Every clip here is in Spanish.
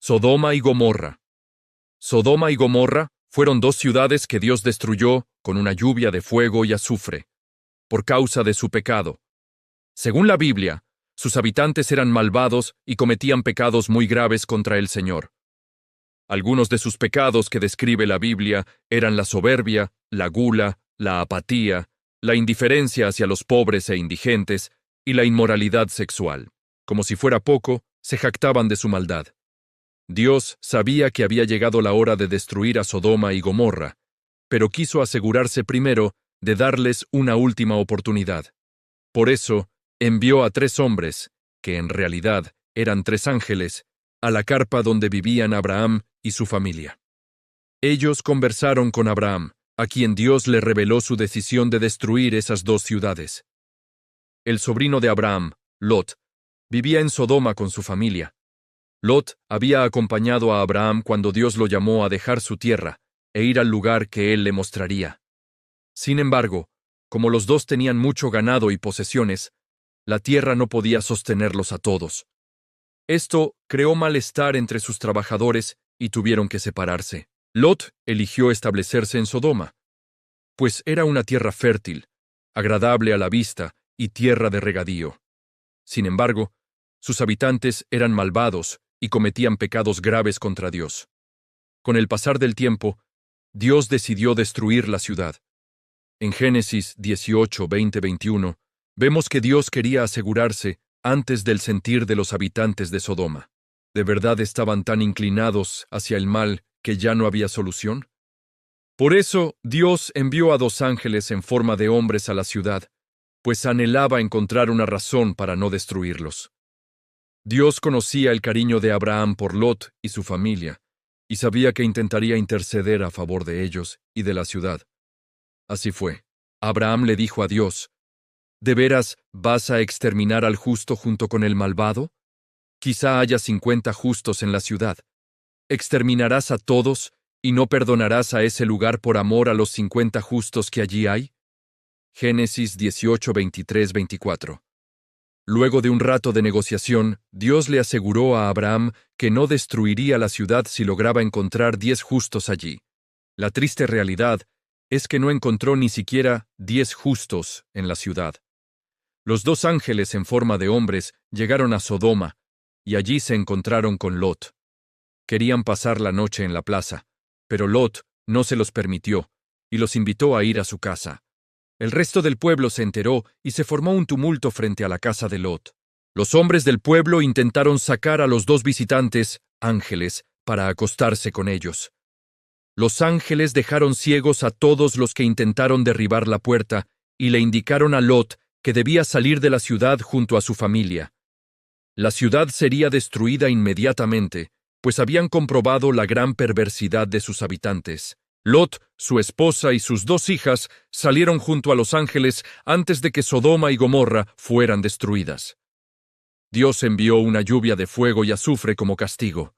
Sodoma y Gomorra. Sodoma y Gomorra fueron dos ciudades que Dios destruyó con una lluvia de fuego y azufre, por causa de su pecado. Según la Biblia, sus habitantes eran malvados y cometían pecados muy graves contra el Señor. Algunos de sus pecados que describe la Biblia eran la soberbia, la gula, la apatía, la indiferencia hacia los pobres e indigentes y la inmoralidad sexual. Como si fuera poco, se jactaban de su maldad. Dios sabía que había llegado la hora de destruir a Sodoma y Gomorra, pero quiso asegurarse primero de darles una última oportunidad. Por eso, envió a 3 hombres, que en realidad eran 3 ángeles, a la carpa donde vivían Abraham y su familia. Ellos conversaron con Abraham, a quien Dios le reveló su decisión de destruir esas 2 ciudades. El sobrino de Abraham, Lot, vivía en Sodoma con su familia. Lot había acompañado a Abraham cuando Dios lo llamó a dejar su tierra e ir al lugar que él le mostraría. Sin embargo, como los dos tenían mucho ganado y posesiones, la tierra no podía sostenerlos a todos. Esto creó malestar entre sus trabajadores y tuvieron que separarse. Lot eligió establecerse en Sodoma, pues era una tierra fértil, agradable a la vista y tierra de regadío. Sin embargo, sus habitantes eran malvados y cometían pecados graves contra Dios. Con el pasar del tiempo, Dios decidió destruir la ciudad. En Génesis 18, 20, 21, vemos que Dios quería asegurarse antes del sentir de los habitantes de Sodoma. ¿De verdad estaban tan inclinados hacia el mal que ya no había solución? Por eso, Dios envió a 2 ángeles en forma de hombres a la ciudad, pues anhelaba encontrar una razón para no destruirlos. Dios conocía el cariño de Abraham por Lot y su familia, y sabía que intentaría interceder a favor de ellos y de la ciudad. Así fue. Abraham le dijo a Dios, ¿de veras vas a exterminar al justo junto con el malvado? Quizá haya 50 justos en la ciudad. ¿Exterminarás a todos y no perdonarás a ese lugar por amor a los 50 justos que allí hay? Génesis 18, 23, 24. Luego de un rato de negociación, Dios le aseguró a Abraham que no destruiría la ciudad si lograba encontrar 10 justos allí. La triste realidad es que no encontró ni siquiera 10 justos en la ciudad. Los 2 ángeles en forma de hombres llegaron a Sodoma, y allí se encontraron con Lot. Querían pasar la noche en la plaza, pero Lot no se los permitió, y los invitó a ir a su casa. El resto del pueblo se enteró y se formó un tumulto frente a la casa de Lot. Los hombres del pueblo intentaron sacar a los 2 visitantes, ángeles, para acostarse con ellos. Los ángeles dejaron ciegos a todos los que intentaron derribar la puerta y le indicaron a Lot que debía salir de la ciudad junto a su familia. La ciudad sería destruida inmediatamente, pues habían comprobado la gran perversidad de sus habitantes. Lot, su esposa y sus 2 hijas salieron junto a los ángeles antes de que Sodoma y Gomorra fueran destruidas. Dios envió una lluvia de fuego y azufre como castigo.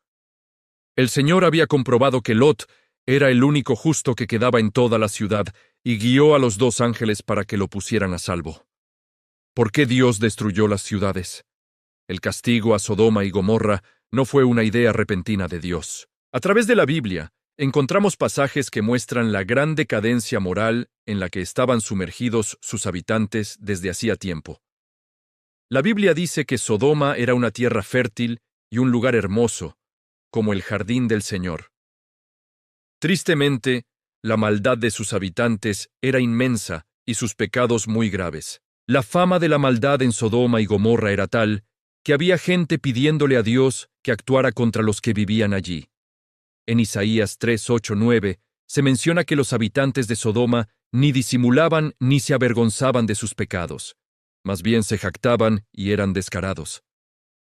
El Señor había comprobado que Lot era el único justo que quedaba en toda la ciudad y guió a los 2 ángeles para que lo pusieran a salvo. ¿Por qué Dios destruyó las ciudades? El castigo a Sodoma y Gomorra no fue una idea repentina de Dios. A través de la Biblia, encontramos pasajes que muestran la gran decadencia moral en la que estaban sumergidos sus habitantes desde hacía tiempo. La Biblia dice que Sodoma era una tierra fértil y un lugar hermoso, como el jardín del Señor. Tristemente, la maldad de sus habitantes era inmensa y sus pecados muy graves. La fama de la maldad en Sodoma y Gomorra era tal que había gente pidiéndole a Dios que actuara contra los que vivían allí. En Isaías 3, 8, 9, se menciona que los habitantes de Sodoma ni disimulaban ni se avergonzaban de sus pecados. Más bien se jactaban y eran descarados.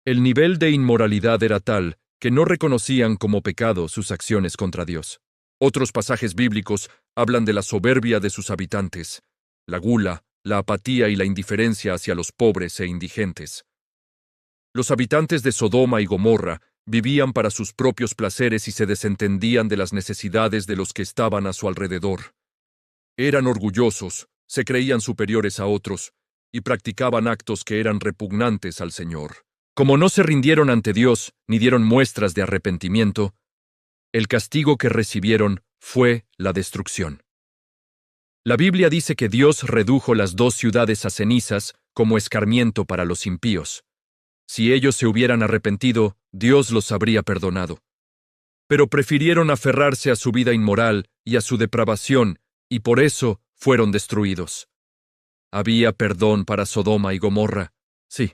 El nivel de inmoralidad era tal que no reconocían como pecado sus acciones contra Dios. Otros pasajes bíblicos hablan de la soberbia de sus habitantes, la gula, la apatía y la indiferencia hacia los pobres e indigentes. Los habitantes de Sodoma y Gomorra vivían para sus propios placeres y se desentendían de las necesidades de los que estaban a su alrededor. Eran orgullosos, se creían superiores a otros, y practicaban actos que eran repugnantes al Señor. Como no se rindieron ante Dios ni dieron muestras de arrepentimiento, el castigo que recibieron fue la destrucción. La Biblia dice que Dios redujo las dos ciudades a cenizas como escarmiento para los impíos. Si ellos se hubieran arrepentido, Dios los habría perdonado. Pero prefirieron aferrarse a su vida inmoral y a su depravación, y por eso fueron destruidos. ¿Había perdón para Sodoma y Gomorra? Sí.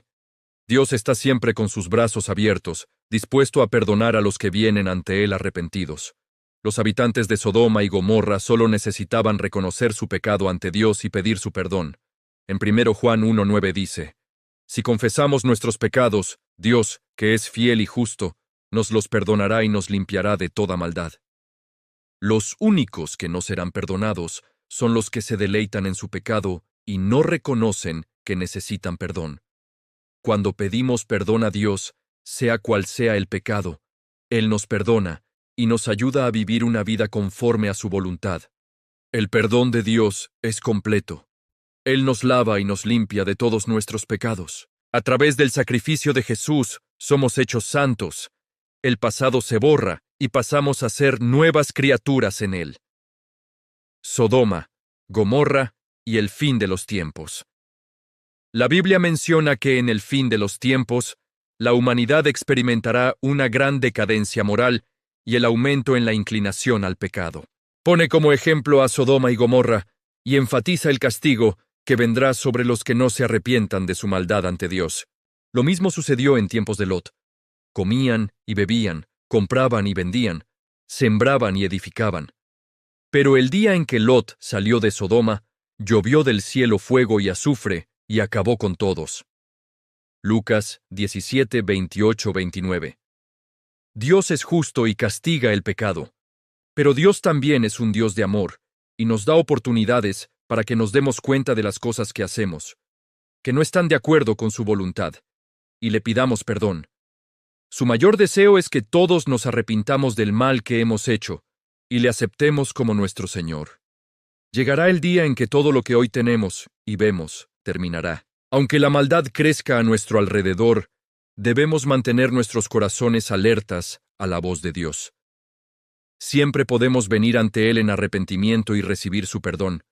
Dios está siempre con sus brazos abiertos, dispuesto a perdonar a los que vienen ante Él arrepentidos. Los habitantes de Sodoma y Gomorra solo necesitaban reconocer su pecado ante Dios y pedir su perdón. En 1 Juan 1:9 dice: Si confesamos nuestros pecados, Dios, que es fiel y justo, nos los perdonará y nos limpiará de toda maldad. Los únicos que no serán perdonados son los que se deleitan en su pecado y no reconocen que necesitan perdón. Cuando pedimos perdón a Dios, sea cual sea el pecado, Él nos perdona y nos ayuda a vivir una vida conforme a su voluntad. El perdón de Dios es completo. Él nos lava y nos limpia de todos nuestros pecados. A través del sacrificio de Jesús, somos hechos santos. El pasado se borra y pasamos a ser nuevas criaturas en Él. Sodoma, Gomorra y el fin de los tiempos. La Biblia menciona que en el fin de los tiempos, la humanidad experimentará una gran decadencia moral y el aumento en la inclinación al pecado. Pone como ejemplo a Sodoma y Gomorra y enfatiza el castigo que vendrá sobre los que no se arrepientan de su maldad ante Dios. Lo mismo sucedió en tiempos de Lot. Comían y bebían, compraban y vendían, sembraban y edificaban. Pero el día en que Lot salió de Sodoma, llovió del cielo fuego y azufre, y acabó con todos. Lucas 17, 28, 29. Dios es justo y castiga el pecado, pero Dios también es un Dios de amor, y nos da oportunidades para que nos demos cuenta de las cosas que hacemos, que no están de acuerdo con su voluntad, y le pidamos perdón. Su mayor deseo es que todos nos arrepintamos del mal que hemos hecho, y le aceptemos como nuestro Señor. Llegará el día en que todo lo que hoy tenemos y vemos terminará. Aunque la maldad crezca a nuestro alrededor, debemos mantener nuestros corazones alertas a la voz de Dios. Siempre podemos venir ante Él en arrepentimiento y recibir su perdón.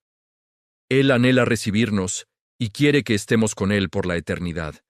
Él anhela recibirnos y quiere que estemos con Él por la eternidad.